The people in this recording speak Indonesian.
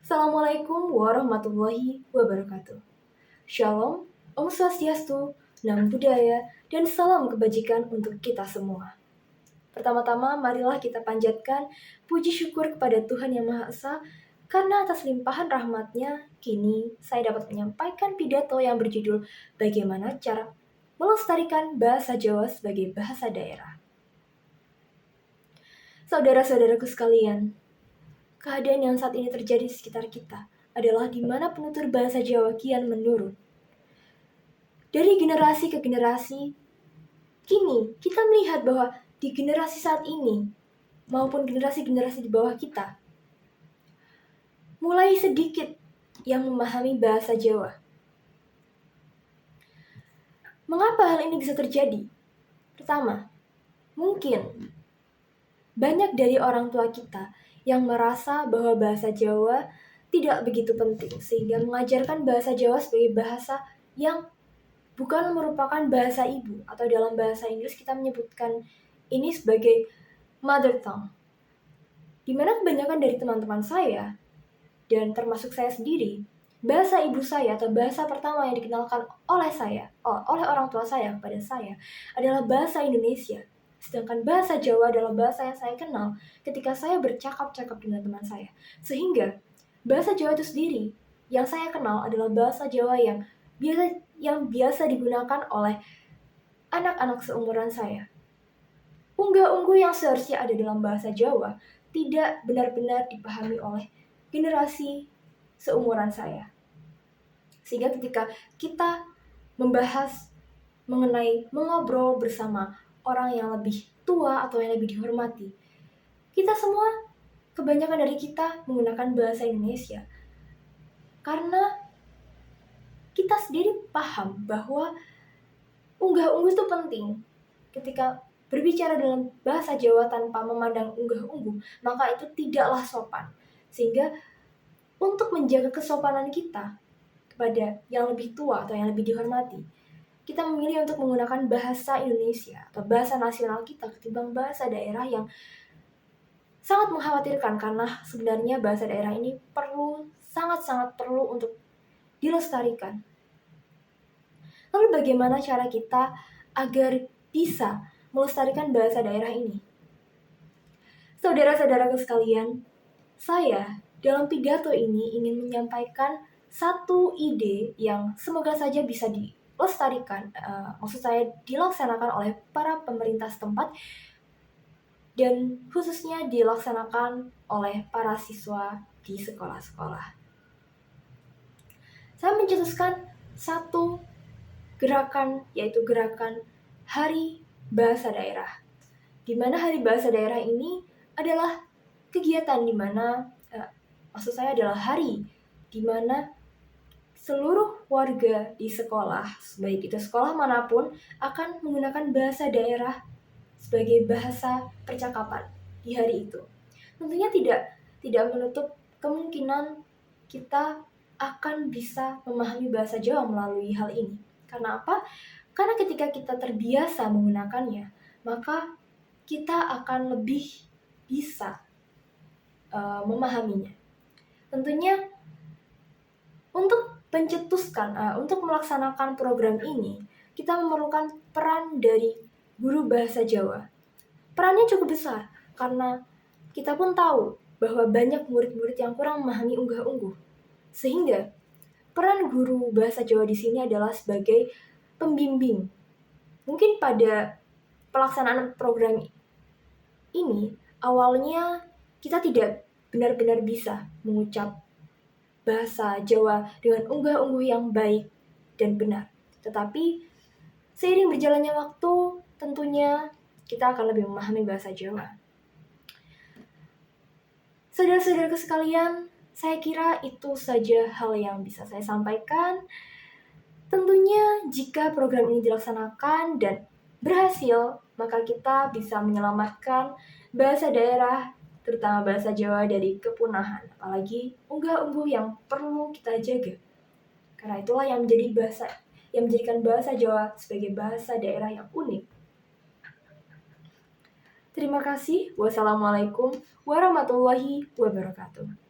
Assalamualaikum warahmatullahi wabarakatuh. Shalom, Om Swastiastu, Namo Buddhaya, dan salam kebajikan untuk kita semua. Pertama-tama, marilah kita panjatkan puji syukur kepada Tuhan Yang Maha Esa, karena atas limpahan rahmat-Nya, kini saya dapat menyampaikan pidato yang berjudul Bagaimana Cara Melestarikan Bahasa Jawa sebagai Bahasa Daerah. Saudara-saudaraku sekalian, keadaan yang saat ini terjadi di sekitar kita adalah di mana penutur bahasa Jawa kian menurun. Dari generasi ke generasi, kini kita melihat bahwa di generasi saat ini, maupun generasi-generasi di bawah kita, mulai sedikit yang memahami bahasa Jawa. Mengapa hal ini bisa terjadi? Pertama, mungkin banyak dari orang tua kita yang merasa bahwa bahasa Jawa tidak begitu penting, sehingga mengajarkan bahasa Jawa sebagai bahasa yang bukan merupakan bahasa ibu, atau dalam bahasa Inggris kita menyebutkan ini sebagai mother tongue. Di mana kebanyakan dari teman-teman saya, dan termasuk saya sendiri, bahasa ibu saya atau bahasa pertama yang dikenalkan oleh saya, oleh orang tua saya kepada saya, adalah bahasa Indonesia. Sedangkan bahasa Jawa adalah bahasa yang saya kenal ketika saya bercakap-cakap dengan teman saya. Sehingga bahasa Jawa itu sendiri yang saya kenal adalah bahasa Jawa yang biasa digunakan oleh anak-anak seumuran saya. Unggah-ungguh yang seharusnya ada dalam bahasa Jawa tidak benar-benar dipahami oleh generasi seumuran saya. Sehingga ketika kita membahas mengobrol bersama orang yang lebih tua atau yang lebih dihormati, kita semua, kebanyakan dari kita menggunakan bahasa Indonesia. Karena kita sendiri paham bahwa unggah-ungguh itu penting. Ketika berbicara dalam bahasa Jawa tanpa memandang unggah-ungguh, maka itu tidaklah sopan. Sehingga untuk menjaga kesopanan kita kepada yang lebih tua atau yang lebih dihormati, kita memilih untuk menggunakan bahasa Indonesia atau bahasa nasional kita ketimbang bahasa daerah yang sangat mengkhawatirkan, karena sebenarnya bahasa daerah ini sangat-sangat perlu untuk dilestarikan. Lalu bagaimana cara kita agar bisa melestarikan bahasa daerah ini? Saudara-saudaraku sekalian, saya dalam pidato ini ingin menyampaikan satu ide yang semoga saja bisa dilestarikan, maksud saya dilaksanakan oleh para pemerintah setempat, dan khususnya dilaksanakan oleh para siswa di sekolah-sekolah. Saya mencetuskan satu gerakan, yaitu gerakan Hari Bahasa Daerah. Di mana Hari Bahasa Daerah ini adalah kegiatan di mana, maksud saya adalah hari di mana seluruh warga di sekolah, baik itu sekolah manapun, akan menggunakan bahasa daerah sebagai bahasa percakapan di hari itu. Tentunya tidak menutup kemungkinan kita akan bisa memahami bahasa Jawa melalui hal ini. Karena apa? Karena ketika kita terbiasa menggunakannya, maka kita akan lebih bisa memahaminya. Tentunya untuk untuk melaksanakan program ini, kita memerlukan peran dari guru bahasa Jawa. Perannya cukup besar, karena kita pun tahu bahwa banyak murid-murid yang kurang memahami unggah-ungguh. Sehingga peran guru bahasa Jawa di sini adalah sebagai pembimbing. Mungkin pada pelaksanaan program ini, awalnya kita tidak benar-benar bisa mengucap bahasa Jawa dengan unggah-ungguh yang baik dan benar. Tetapi seiring berjalannya waktu, tentunya kita akan lebih memahami bahasa Jawa. Saudara-saudaraku sekalian, saya kira itu saja hal yang bisa saya sampaikan. Tentunya jika program ini dilaksanakan dan berhasil, maka kita bisa menyelamatkan bahasa daerah, terutama bahasa Jawa, dari kepunahan. Apalagi unggah-ungguh yang perlu kita jaga. Karena itulah yang menjadikan bahasa Jawa sebagai bahasa daerah yang unik. Terima kasih. Wassalamualaikum warahmatullahi wabarakatuh.